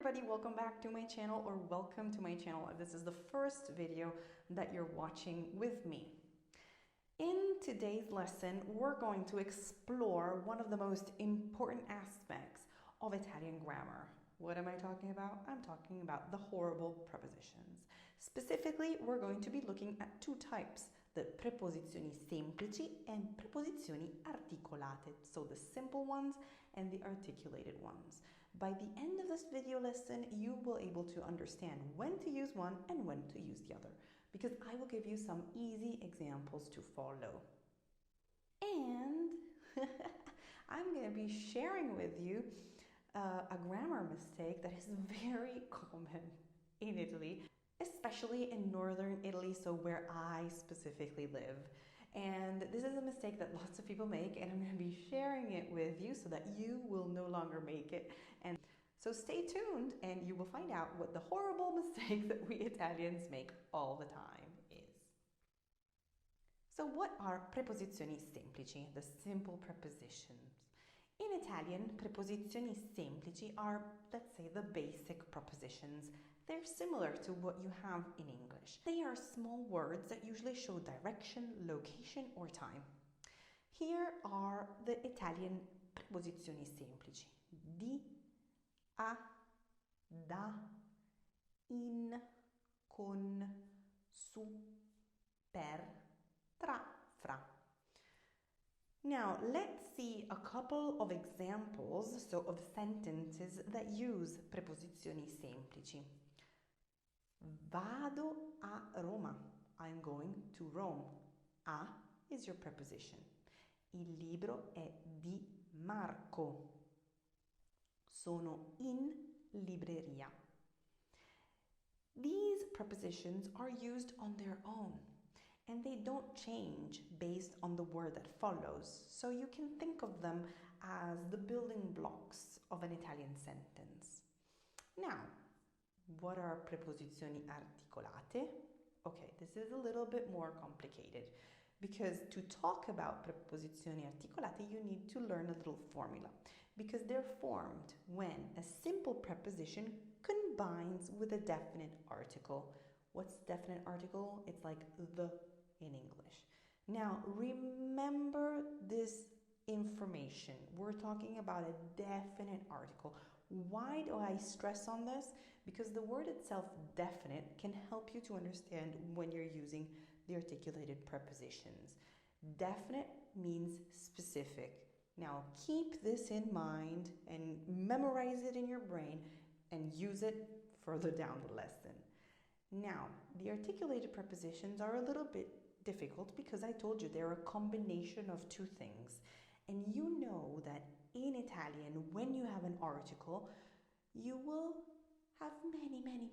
Everybody, welcome back to my channel, or welcome to my channel if this is the first video that you're watching with me. In today's lesson, we're going to explore one of the most important aspects of Italian grammar. What am I talking about? I'm talking about the horrible prepositions. Specifically, we're going to be looking at two types, the preposizioni semplici and preposizioni articolate, so the simple ones and the articulated ones. By the end of this video lesson, you will be able to understand when to use one and when to use the other, because I will give you some easy examples to follow. And I'm going to be sharing with you a grammar mistake that is very common in Italy, especially in northern Italy, so where I specifically live. And this is a mistake that lots of people make, and I'm going to be sharing it with you so that you will no longer make it. And so stay tuned and you will find out what the horrible mistake that we Italians make all the time is. So what are preposizioni semplici, the simple prepositions? In Italian, preposizioni semplici are, let's say, the basic prepositions. They're similar to what you have in English. They are small words that usually show direction, location, or time. Here are the Italian preposizioni semplici. Di, a, da, in, con, su, per, tra, fra. Now, let's see a couple of examples, so of sentences that use preposizioni semplici. Vado a Roma. I'm going to Rome. A is your preposition. Il libro è di Marco. Sono in libreria. These prepositions are used on their own, and they don't change based on the word that follows. So you can think of them as the building blocks of an Italian sentence. Now, what are preposizioni articolate? Okay, this is a little bit more complicated, because to talk about preposizioni articolate, you need to learn a little formula, because they're formed when a simple preposition combines with a definite article. What's definite article? It's like the in English. Now, remember this information. We're talking about a definite article. Why do I stress on this? Because the word itself, definite, can help you to understand when you're using the articulated prepositions. Definite means specific. Now, keep this in mind and memorize it in your brain and use it further down the lesson. Now, the articulated prepositions are a little bit difficult because I told you they're a combination of two things. And you know that in Italian, when you have an article, you will have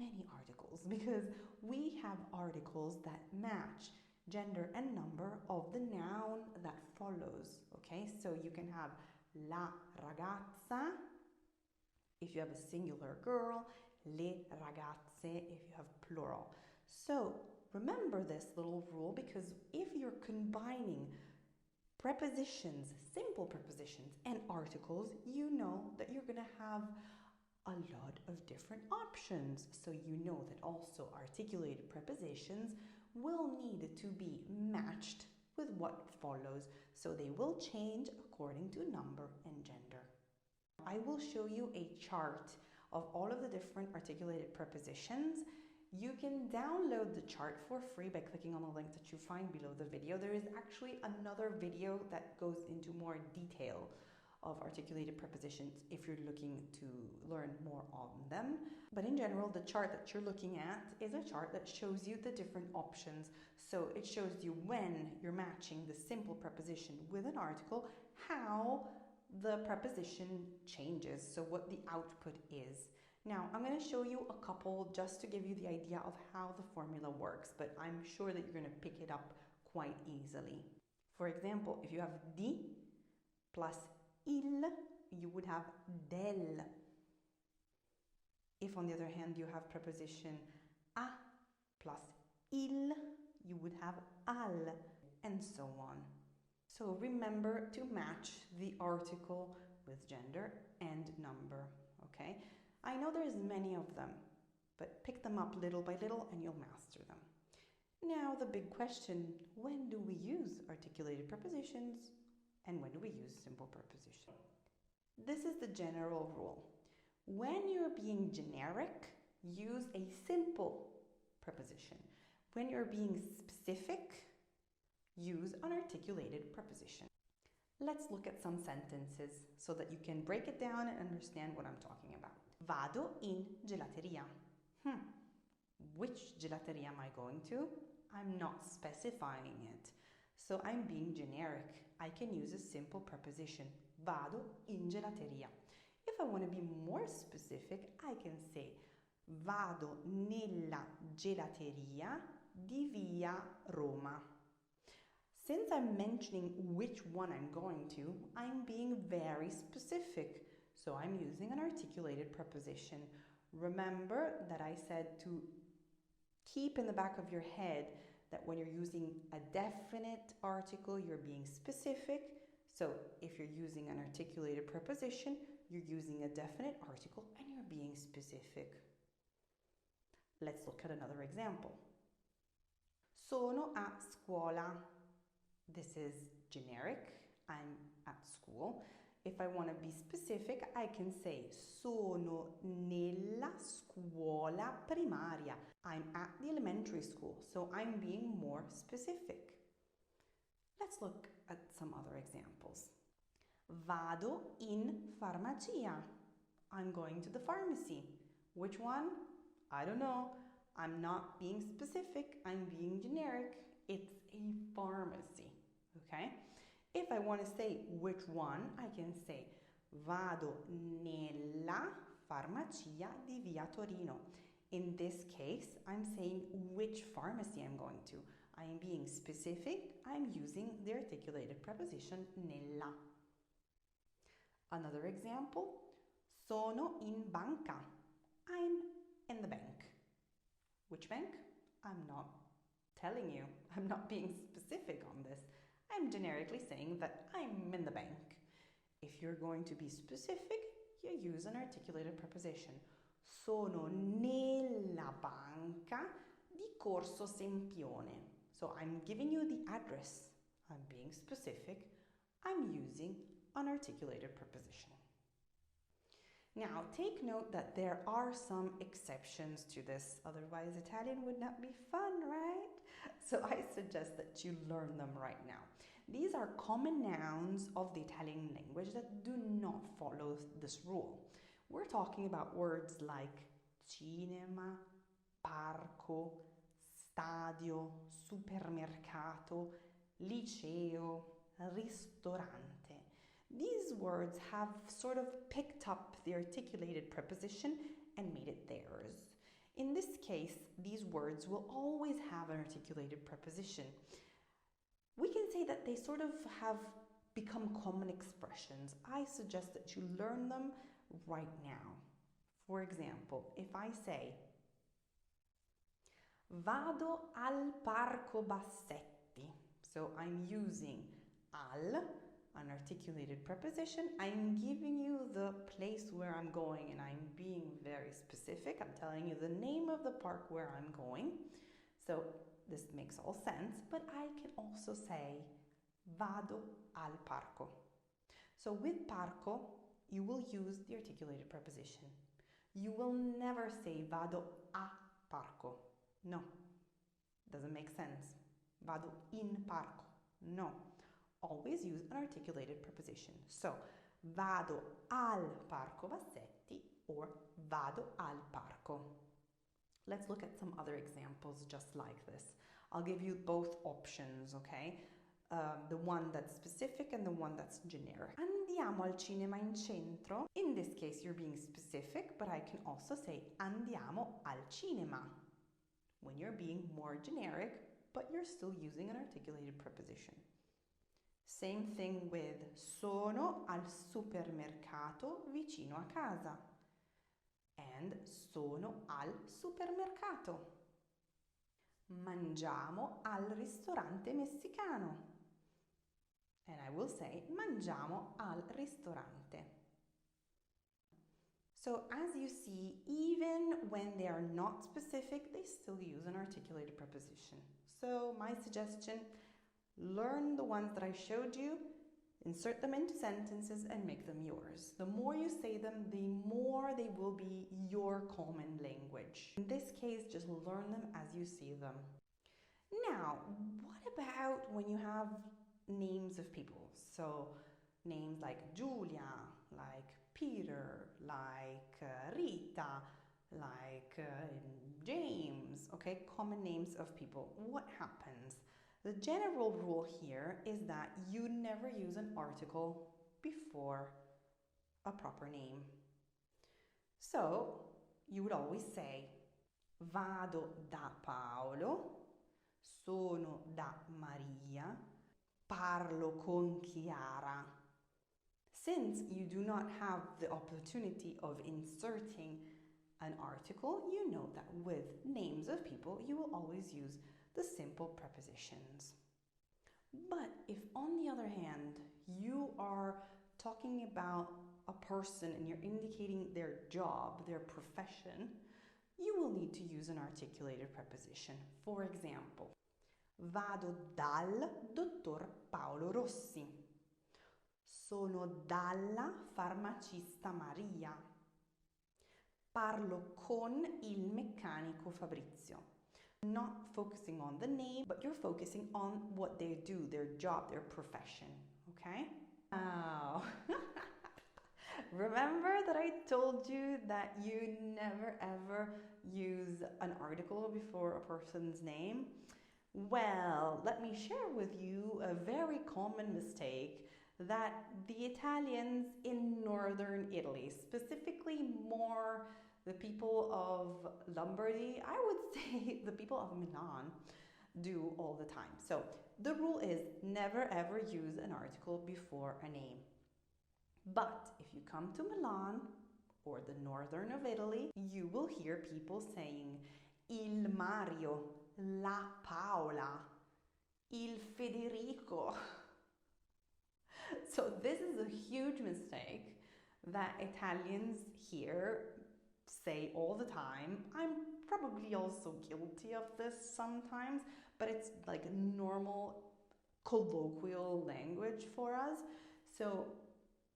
many articles, because we have articles that match gender and number of the noun that follows. Okay, so you can have la ragazza if you have a singular girl, le ragazze if you have plural. So remember this little rule, because if you're combining prepositions, simple prepositions, and articles, you know that you're going to have a lot of different options. So you know that also articulated prepositions will need to be matched with what follows, so they will change according to number and gender. I will show you a chart of all of the different articulated prepositions. You can download the chart for free by clicking on the link that you find below the video. There is actually another video that goes into more detail of articulated prepositions if you're looking to learn more on them. But in general, the chart that you're looking at is a chart that shows you the different options. So it shows you when you're matching the simple preposition with an article, how the preposition changes, so what the output is. Now, I'm going to show you a couple just to give you the idea of how the formula works, but I'm sure that you're going to pick it up quite easily. For example, if you have di plus il, you would have del. If, on the other hand, you have preposition a plus il, you would have al, and so on. So remember to match the article with gender and number, okay? I know there's many of them, but pick them up little by little and you'll master them. Now the big question, when do we use articulated prepositions and when do we use simple prepositions? This is the general rule. When you're being generic, use a simple preposition. When you're being specific, use an articulated preposition. Let's look at some sentences so that you can break it down and understand what I'm talking about. Vado in gelateria. Which gelateria am I going to? I'm not specifying it. So I'm being generic. I can use a simple preposition. Vado in gelateria. If I want to be more specific, I can say vado nella gelateria di via Roma. Since I'm mentioning which one I'm going to, I'm being very specific. So I'm using an articulated preposition. Remember that I said to keep in the back of your head that when you're using a definite article, you're being specific. So if you're using an articulated preposition, you're using a definite article and you're being specific. Let's look at another example. Sono a scuola. This is generic. I'm at school. If I want to be specific, I can say sono nella scuola primaria. I'm at the elementary school, so I'm being more specific. Let's look at some other examples. Vado in farmacia. I'm going to the pharmacy. Which one? I don't know. I'm not being specific. I'm being generic. It's a pharmacy. Okay? If I want to say which one, I can say vado nella farmacia di via Torino. In this case, I'm saying which pharmacy I'm going to. I am being specific. I'm using the articulated preposition nella. Another example, sono in banca. I'm in the bank. Which bank? I'm not telling you. I'm not being specific on this. I'm generically saying that I'm in the bank. If you're going to be specific, you use an articulated preposition. Sono nella banca di Corso Sempione. So I'm giving you the address. I'm being specific. I'm using an articulated preposition. Now, take note that there are some exceptions to this, otherwise Italian would not be fun, right? So I suggest that you learn them right now. These are common nouns of the Italian language that do not follow this rule. We're talking about words like cinema, parco, stadio, supermercato, liceo, ristorante. These words have sort of picked up the articulated preposition and made it theirs. In this case, these words will always have an articulated preposition. We can say that they sort of have become common expressions. I suggest that you learn them right now. For example, if I say vado al parco Bassetti, so I'm using al, an articulated preposition. I'm giving you the place where I'm going and I'm being very specific. I'm telling you the name of the park where I'm going. So this makes all sense, but I can also say vado al parco. So with parco, you will use the articulated preposition. You will never say vado a parco. No, doesn't make sense. Vado in parco. No. Always use an articulated preposition. So, vado al parco Bassetti or vado al parco. Let's look at some other examples just like this. I'll give you both options, okay? The one that's specific and the one that's generic. Andiamo al cinema in centro. In this case, you're being specific, but I can also say andiamo al cinema when you're being more generic, but you're still using an articulated preposition. Same thing with sono al supermercato vicino a casa and sono al supermercato. Mangiamo al ristorante messicano. And I will say mangiamo al ristorante. So as you see, even when they are not specific, they still use an articulated preposition. So my suggestion, learn the ones that I showed you, insert them into sentences and make them yours. The more you say them, the more they will be your common language. In this case, just learn them as you see them. Now, what about when you have names of people? So names like Julia, like Peter, like Rita, like James, okay? Common names of people. What happens? The general rule here is that you never use an article before a proper name. So you would always say, vado da Paolo, sono da Maria, parlo con Chiara. Since you do not have the opportunity of inserting an article, you know that with names of people, you will always use the simple prepositions. But if on the other hand, you are talking about a person and you're indicating their job, their profession, you will need to use an articulated preposition. For example, vado dal dottor Paolo Rossi. Sono dalla farmacista Maria. Parlo con il meccanico Fabrizio. Not focusing on the name, but you're focusing on what they do, their job, their profession, okay? Now, remember that I told you that you never ever use an article before a person's name? Well, let me share with you a very common mistake that the Italians in northern Italy, specifically more the people of Lombardy, I would say the people of Milan, do all the time. So the rule is never ever use an article before a name. But if you come to Milan or the northern of Italy, you will hear people saying il Mario, la Paola, il Federico. So this is a huge mistake that Italians here say all the time. I'm probably also guilty of this sometimes, but it's like normal colloquial language for us. So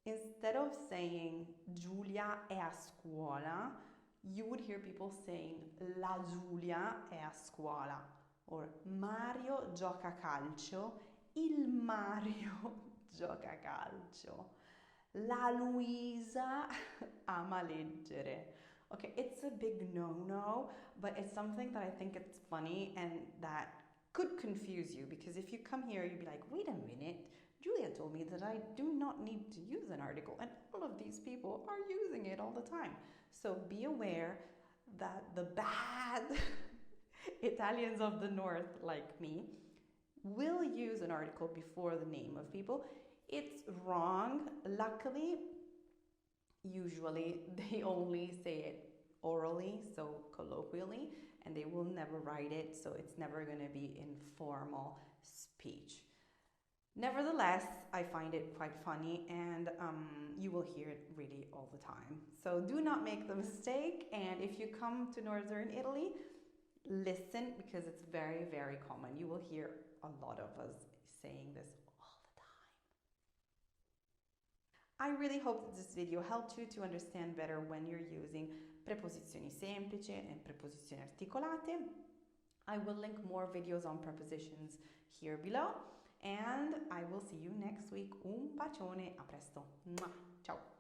instead of saying Giulia è a scuola, you would hear people saying la Giulia è a scuola, or Mario gioca a calcio, il Mario gioca a calcio, la Luisa ama leggere. Okay, it's a big no-no, but it's something that I think it's funny and that could confuse you, because if you come here, you'd be like, wait a minute, Julia told me that I do not need to use an article, and all of these people are using it all the time. So be aware that the bad Italians of the north, like me, will use an article before the name of people. It's wrong. Luckily, usually they only say it orally, so colloquially, and they will never write it, so it's never going to be informal speech. Nevertheless, I find it quite funny, and you will hear it really all the time. So do not make the mistake, and if you come to northern Italy, listen, because it's very, very common. You will hear a lot of us saying this all the time. I really hope that this video helped you to understand better when you're using preposizioni semplici and preposizioni articolate. I will link more videos on prepositions here below, and I will see you next week. Un bacione, a presto. Ciao!